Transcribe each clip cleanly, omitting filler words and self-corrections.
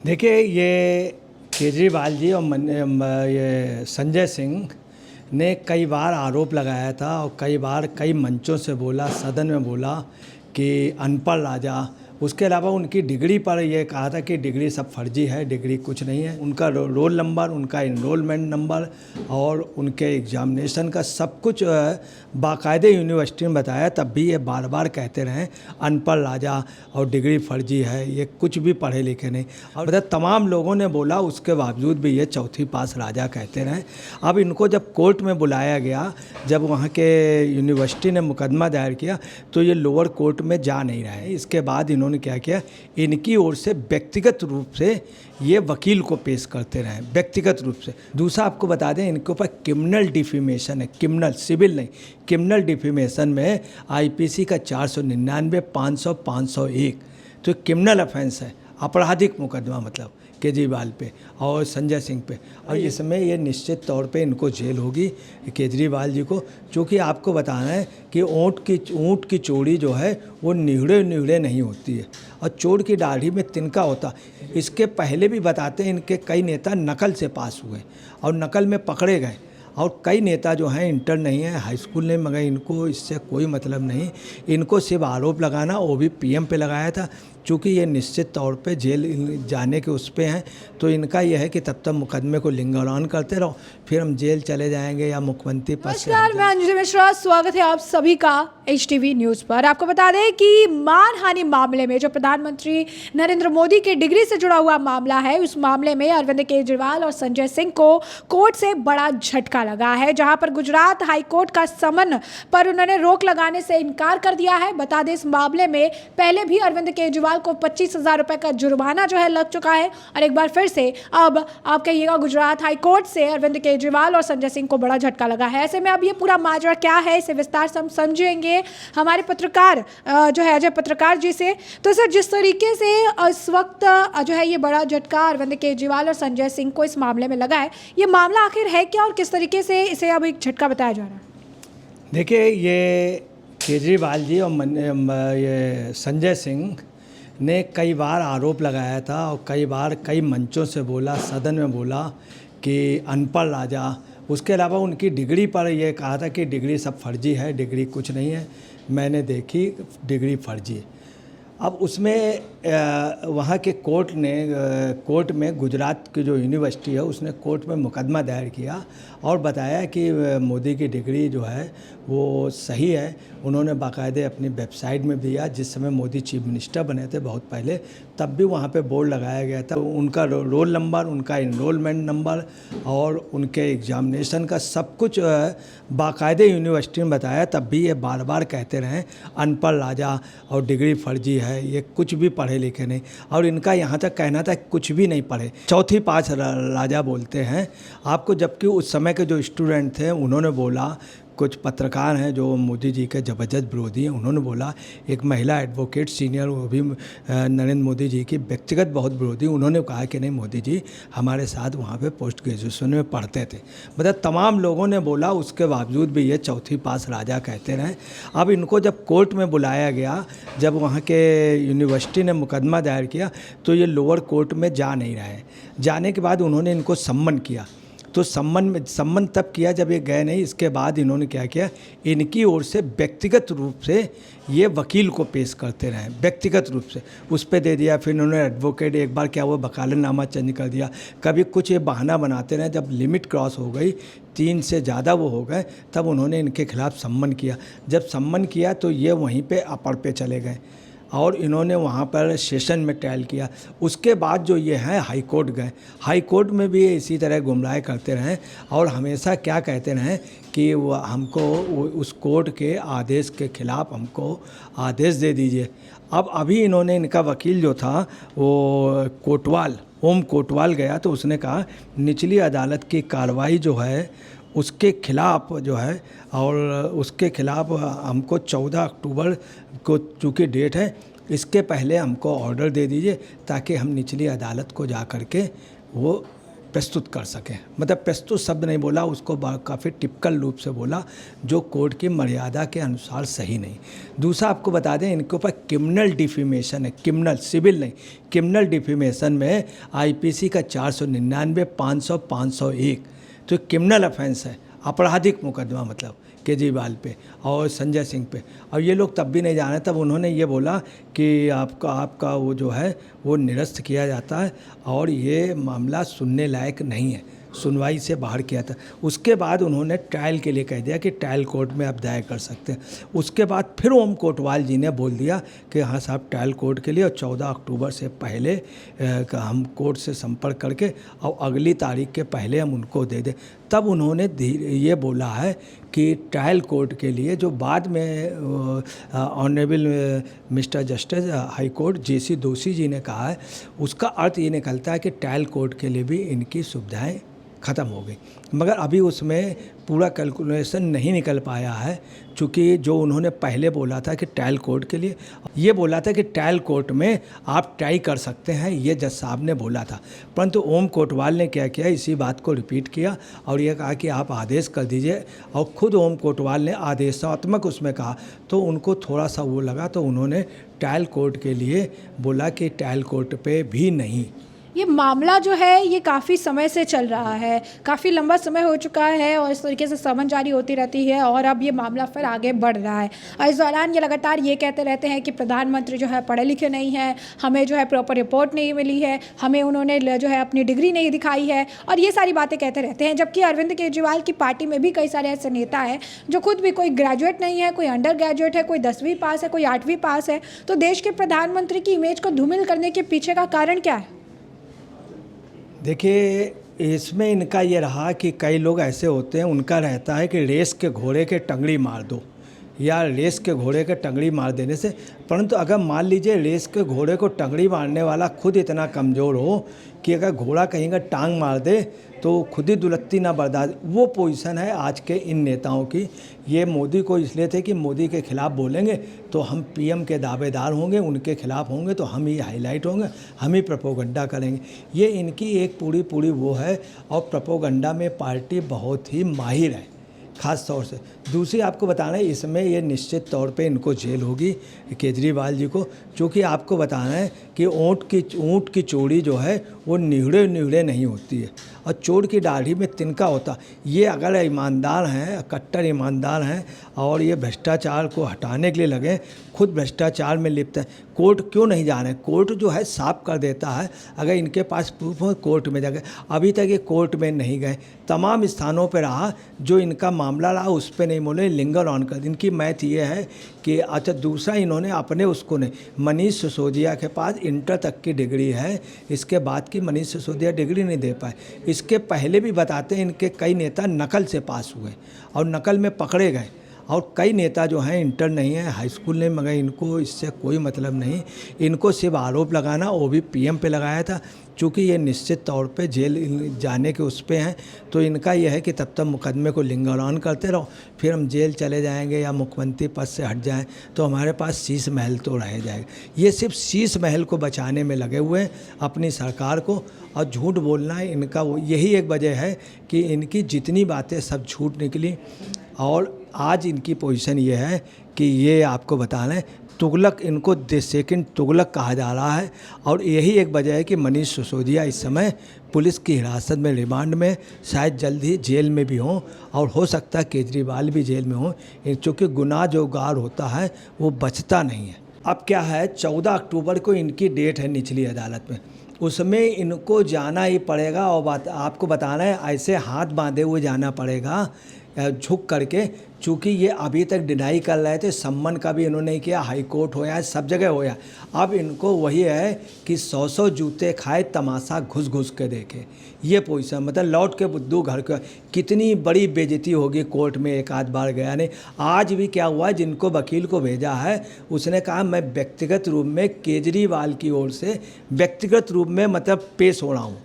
देखिए, ये केजरीवाल जी और ये संजय सिंह ने कई बार आरोप लगाया था और कई बार कई मंचों से बोला, सदन में बोला कि अनपढ़ राजा। उसके अलावा उनकी डिग्री पर ये कहा था कि डिग्री सब फर्जी है, डिग्री कुछ नहीं है। उनका रोल नंबर, उनका इनरोलमेंट नंबर और उनके एग्जामिनेशन का सब कुछ बाकायदे यूनिवर्सिटी में बताया, तब भी ये बार बार कहते रहे अनपढ़ राजा और डिग्री फर्जी है, ये कुछ भी पढ़े लिखे नहीं। और मतलब तमाम लोगों ने बोला, उसके बावजूद भी ये चौथी पास राजा कहते रहे। अब इनको जब कोर्ट में बुलाया गया, जब वहाँ के यूनिवर्सिटी ने मुकदमा दायर किया, तो ये लोअर कोर्ट में जा नहीं रहे। इसके बाद इन्होंने क्या किया, इनकी ओर से व्यक्तिगत रूप से ये वकील को पेश करते रहे, व्यक्तिगत रूप से। दूसरा आपको बता दें, इनके ऊपर क्रिमिनल डिफेमेशन है, क्रिमिनल, सिविल नहीं, क्रिमिनल डिफेमेशन में आईपीसी का 499, 500, 501 तो क्रिमिनल ऑफेंस है, आपराधिक मुकदमा मतलब केजरीवाल पे और संजय सिंह पे। और इसमें ये निश्चित तौर पे इनको जेल होगी, केजरीवाल जी को, क्योंकि आपको बताना है कि ऊँट की चोड़ी जो है वो निहड़े नहीं होती है और चोर की दाढ़ी में तिनका होता। इसके पहले भी बताते हैं, इनके कई नेता नकल से पास हुए और नकल में पकड़े गए, और कई नेता जो हैं इंटर नहीं है, हाई स्कूल नहीं, मगर इनको इससे कोई मतलब नहीं। इनको सिर्फ आरोप लगाना, वो भी पीएम पे लगाया था। चूँकि ये निश्चित तौर पे जेल जाने के उस पे हैं, तो इनका यह है कि तब तक मुकदमे को लिंगर ऑन करते रहो, फिर हम जेल चले जाएंगे या मुख्यमंत्री पद से। नमस्कार, मैं अंजुम मिश्रा, स्वागत है आप सभी का HTV न्यूज़ पर। आपको बता दें कि मानहानि मामले में जो प्रधानमंत्री नरेंद्र मोदी की डिग्री से जुड़ा हुआ मामला है, उस मामले में अरविंद केजरीवाल और संजय सिंह को कोर्ट से बड़ा झटका लगा है, जहां पर गुजरात हाईकोर्ट का समन पर उन्होंने रोक लगाने से इनकार कर दिया है। बता दें, इस मामले में पहले भी अरविंद केजरीवाल को 25,000 रुपए का जुर्माना जो है लग चुका है, और एक बार फिर से अब आप कहिएगा गुजरात हाईकोर्ट से अरविंद केजरीवाल और संजय सिंह को बड़ा झटका लगा है। ऐसे में अब ये पूरा माजरा क्या है, इसे विस्तार से हम समझेंगे हमारे पत्रकार जो है अजय पत्रकार जी से। तो सर, जिस तरीके से इस वक्त जो है ये बड़ा झटका अरविंद केजरीवाल और संजय सिंह को इस मामले में लगा है, ये मामला आखिर है क्या और किस तरीके से इसे अब एक झटका बताया जा रहा है? देखिए, ये केजरीवाल जी और ये संजय सिंह ने कई बार आरोप लगाया था और कई बार कई मंचों से बोला, सदन में बोला कि अनपढ़ राजा। उसके अलावा उनकी डिग्री पर यह कहा था कि डिग्री सब फर्जी है, डिग्री कुछ नहीं है, मैंने देखी डिग्री फर्जी है। अब उसमें वहाँ के कोर्ट में गुजरात की जो यूनिवर्सिटी है, उसने कोर्ट में मुकदमा दायर किया और बताया कि मोदी की डिग्री जो है वो सही है। उन्होंने बाकायदे अपनी वेबसाइट में दिया, जिस समय मोदी चीफ मिनिस्टर बने थे बहुत पहले, तब भी वहाँ पे बोर्ड लगाया गया था। उनका रोल नंबर, उनका इनरोलमेंट नंबर और उनके एग्जामिनेशन का सब कुछ बाकायदे यूनिवर्सिटी में बताया, तब भी ये बार बार कहते रहे अनपढ़ राजा और डिग्री फर्जी है, ये कुछ भी पढ़े लिखे नहीं। और इनका यहाँ तक कहना था कुछ भी नहीं पढ़े, चौथी पास राजा बोलते हैं आपको। जबकि उस समय के जो स्टूडेंट थे उन्होंने बोला, कुछ पत्रकार हैं जो मोदी जी के ज़बरदस्त विरोधी हैं, उन्होंने बोला, एक महिला एडवोकेट सीनियर, वो भी नरेंद्र मोदी जी की व्यक्तिगत बहुत विरोधी, उन्होंने कहा कि नहीं, मोदी जी हमारे साथ वहाँ पे पोस्ट ग्रेजुएशन में पढ़ते थे। मतलब तमाम लोगों ने बोला, उसके बावजूद भी ये चौथी पास राजा कहते रहे। अब इनको जब कोर्ट में बुलाया गया, जब वहाँ के यूनिवर्सिटी ने मुकदमा दायर किया, तो ये लोअर कोर्ट में जा नहीं रहे। जाने के बाद उन्होंने इनको सम्मन किया, तो सम्मन तब किया जब ये गए नहीं। इसके बाद इन्होंने क्या किया, इनकी ओर से व्यक्तिगत रूप से ये वकील को पेश करते रहे, व्यक्तिगत रूप से उस पर दे दिया। फिर इन्होंने एडवोकेट, एक बार क्या हुआ, वकालतनामा चेंज कर दिया। कभी कुछ ये बहाना बनाते रहे। जब लिमिट क्रॉस हो गई, 3 से ज़्यादा वो हो गए, तब उन्होंने इनके खिलाफ़ सम्मन किया। जब सम्मन किया तो ये वहीं पर अपर पे चले गए और इन्होंने वहाँ पर सेशन में ट्रायल किया। उसके बाद जो ये हैं हाई कोर्ट गए, हाई कोर्ट में भी इसी तरह गुमराह करते रहें और हमेशा क्या कहते रहें कि वो हमको उस कोर्ट के आदेश के ख़िलाफ़ हमको आदेश दे दीजिए। अब अभी इन्होंने, इनका वकील जो था वो कोटवाल, ओम कोटवाल गया, तो उसने कहा निचली अदालत की कार्रवाई जो है उसके खिलाफ़ जो है, और उसके खिलाफ़ हमको 14 अक्टूबर को चूँकि डेट है, इसके पहले हमको ऑर्डर दे दीजिए ताकि हम निचली अदालत को जा कर के वो प्रस्तुत कर सकें। मतलब प्रस्तुत शब्द नहीं बोला, उसको काफ़ी टिपिकल रूप से बोला, जो कोर्ट की मर्यादा के अनुसार सही नहीं। दूसरा आपको बता दें, इनके ऊपर क्रिमिनल डिफेमेशन है, क्रिमिनल, सिविल नहीं, क्रिमिनल डिफेमेशन में आईपीसी का 499, 500, 501, तो क्रिमिनल ऑफेंस है, आपराधिक मुकदमा मतलब केजरीवाल पे और संजय सिंह पे। और ये लोग तब भी नहीं जाने, तब उन्होंने ये बोला कि आपका वो जो है वो निरस्त किया जाता है और ये मामला सुनने लायक नहीं है, सुनवाई से बाहर किया था। उसके बाद उन्होंने ट्रायल के लिए कह दिया कि ट्रायल कोर्ट में आप दायर कर सकते हैं। उसके बाद फिर ओम कोटवाल जी ने बोल दिया कि हाँ साहब ट्रायल कोर्ट के लिए, और 14 अक्टूबर से पहले हम कोर्ट से संपर्क करके और अगली तारीख के पहले हम उनको दे दें। तब उन्होंने ये बोला है कि ट्रायल कोर्ट के लिए, जो बाद में honourable mister justice high court JC दोषी जी ने कहा है, उसका अर्थ ये निकलता है कि ट्रायल कोर्ट के लिए भी इनकी सुविधाएं ख़त्म हो गई। मगर अभी उसमें पूरा कैलकुलेशन नहीं निकल पाया है, चूँकि जो उन्होंने पहले बोला था कि ट्रायल कोर्ट के लिए, ये बोला था कि ट्रायल कोर्ट में आप ट्राई कर सकते हैं, ये जज साहब ने बोला था। परंतु ओम कोटवाल ने क्या किया, इसी बात को रिपीट किया और ये कहा कि आप आदेश कर दीजिए, और ख़ुद ओम कोटवाल ने आदेशात्मक उसमें कहा, तो उनको थोड़ा सा वो लगा, तो उन्होंने ट्रायल कोर्ट के लिए बोला कि ट्रायल कोर्ट पे भी नहीं। ये मामला जो है ये काफ़ी समय से चल रहा है, काफ़ी लंबा समय हो चुका है और इस तरीके से समन जारी होती रहती है और अब ये मामला फिर आगे बढ़ रहा है। और इस दौरान ये लगातार ये कहते रहते हैं कि प्रधानमंत्री जो है पढ़े लिखे नहीं हैं, हमें जो है प्रॉपर रिपोर्ट नहीं मिली है, हमें उन्होंने जो है अपनी डिग्री नहीं दिखाई है, और ये सारी बातें कहते रहते हैं। जबकि अरविंद केजरीवाल की पार्टी में भी कई सारे ऐसे नेता हैं जो खुद भी कोई ग्रेजुएट नहीं है, कोई अंडर ग्रेजुएट है, कोई 10वीं पास है, कोई 8वीं पास है। तो देश के प्रधानमंत्री की इमेज को धूमिल करने के पीछे का कारण क्या है? देखिए, इसमें इनका ये रहा कि कई लोग ऐसे होते हैं, उनका रहता है कि रेस के घोड़े के टंगड़ी मार दो, या रेस के घोड़े के टंगड़ी मार देने से। परंतु अगर मान लीजिए रेस के घोड़े को टंगड़ी मारने वाला खुद इतना कमज़ोर हो कि अगर घोड़ा कहीं का टांग मार दे तो खुद ही दुलत्ती ना बर्दाश्त, वो पोजीशन है आज के इन नेताओं की। ये मोदी को इसलिए थे कि मोदी के खिलाफ बोलेंगे तो हम PM के दावेदार होंगे, उनके खिलाफ होंगे तो हम ही हाईलाइट होंगे, हम ही प्रोपोगंडा करेंगे। ये इनकी एक पूरी वो है, और प्रोपोगंडा में पार्टी बहुत ही माहिर है ख़ास तौर से। दूसरी आपको बताना है, इसमें ये निश्चित तौर पे इनको जेल होगी केजरीवाल जी को, क्योंकि आपको बताना है कि ऊँट की चोड़ी जो है वो निहड़े नहीं होती है, और चोर की दाढ़ी में तिनका होता। ये अगर ईमानदार हैं, कट्टर ईमानदार हैं, और ये भ्रष्टाचार को हटाने के लिए लगे, खुद भ्रष्टाचार में लिप्त है, कोर्ट क्यों नहीं जा रहे हैं? कोर्ट जो है साफ कर देता है, अगर इनके पास प्रूफ हो कोर्ट में जाके। अभी तक ये कोर्ट में नहीं गए, तमाम स्थानों पर रहा, जो इनका मामला रहा उस पर नहीं बोले, लिंगर ऑन कर। इनकी मैथ ये है कि अच्छा, दूसरा इन्होंने अपने उसको नहीं, मनीष सिसोदिया के पास इंटर तक की डिग्री है, इसके बाद की मनीष सिसोदिया डिग्री नहीं दे पाए। इसके पहले भी बताते हैं इनके कई नेता नकल से पास हुए और नकल में पकड़े गए, और कई नेता जो हैं इंटर नहीं है, हाई स्कूल नहीं, मगर इनको इससे कोई मतलब नहीं। इनको सिर्फ आरोप लगाना, वो भी PM पे लगाया था, चूँकि ये निश्चित तौर पे जेल जाने के उस पे हैं, तो इनका यह है कि तब तक मुकदमे को लिंगर ऑन करते रहो, फिर हम जेल चले जाएंगे या मुख्यमंत्री पद से हट जाएं तो हमारे पास शीश महल तो रह जाएगा। ये सिर्फ शीश महल को बचाने में लगे हुए हैं अपनी सरकार को, और झूठ बोलना है इनका यही एक वजह है कि इनकी जितनी बातें सब झूठ निकली। और आज इनकी पोजीशन ये है कि ये आपको बताना है, तुगलक, इनको सेकंड तुगलक कहा जा रहा है, और यही एक वजह है कि मनीष सिसोदिया इस समय पुलिस की हिरासत में, रिमांड में, शायद जल्द ही जेल में भी हों, और हो सकता है केजरीवाल भी जेल में हों, क्योंकि गुनाह जो गार होता है वो बचता नहीं है। अब क्या है, 14 अक्टूबर को इनकी डेट है निचली अदालत में, उसमें इनको जाना ही पड़ेगा। और आपको बताना है, ऐसे हाथ बांधे हुए जाना पड़ेगा, झुक करके, चूँकि ये अभी तक डिनाई कर रहे थे, सम्मन का भी इन्होंने किया, हाई कोर्ट होया, सब जगह होया। अब इनको वही है कि 100 जूते खाए, तमाशा घुस के देखे, ये पोजीशन, मतलब लौट के बुद्धू घर के। कितनी बड़ी बेइज्जती होगी कोर्ट में, एक आध बार गया नहीं। आज भी क्या हुआ, जिनको वकील को भेजा है उसने कहा मैं व्यक्तिगत रूप में केजरीवाल की ओर से व्यक्तिगत रूप में मतलब पेश हो रहा हूँ।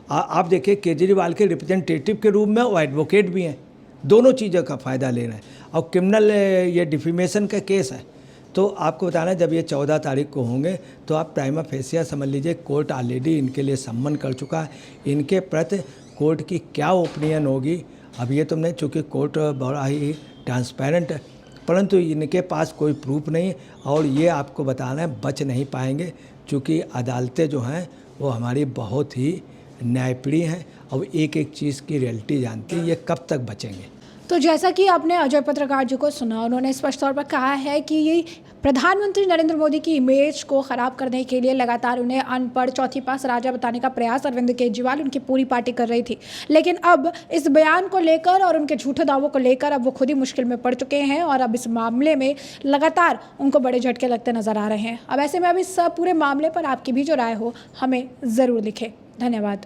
आप देखिए, केजरीवाल के रिप्रेजेंटेटिव के रूप में वो एडवोकेट भी हैं, दोनों चीज़ों का फ़ायदा ले रहे हैं, और क्रिमिनल ये डिफेमेशन का केस है, तो आपको बताना है जब ये 14 तारीख को होंगे तो आप प्राइमा फेसिया समझ लीजिए कोर्ट ऑलरेडी इनके लिए सम्मन कर चुका है। इनके प्रति कोर्ट की क्या ओपिनियन होगी अब ये तो नहीं, चूँकि कोर्ट बड़ा ही ट्रांसपेरेंट है, परंतु इनके पास कोई प्रूफ नहीं और ये आपको बताना है बच नहीं पाएंगे, क्योंकि अदालतें जो हैं वो हमारी बहुत ही न्यायप्रिय हैं और एक एक चीज़ की रियलिटी जानती है। ये कब तक बचेंगे? तो जैसा कि आपने अजय पत्रकार जी को सुना, उन्होंने स्पष्ट तौर पर कहा है कि ये प्रधानमंत्री नरेंद्र मोदी की इमेज को ख़राब करने के लिए लगातार उन्हें अनपढ़ चौथी पास राजा बताने का प्रयास अरविंद केजरीवाल उनकी पूरी पार्टी कर रही थी। लेकिन अब इस बयान को लेकर और उनके झूठे दावों को लेकर अब वो खुद ही मुश्किल में पड़ चुके हैं और अब इस मामले में लगातार उनको बड़े झटके लगते नजर आ रहे हैं। अब ऐसे में अब इस पूरे मामले पर आपकी भी जो राय हो हमें ज़रूर लिखें। धन्यवाद।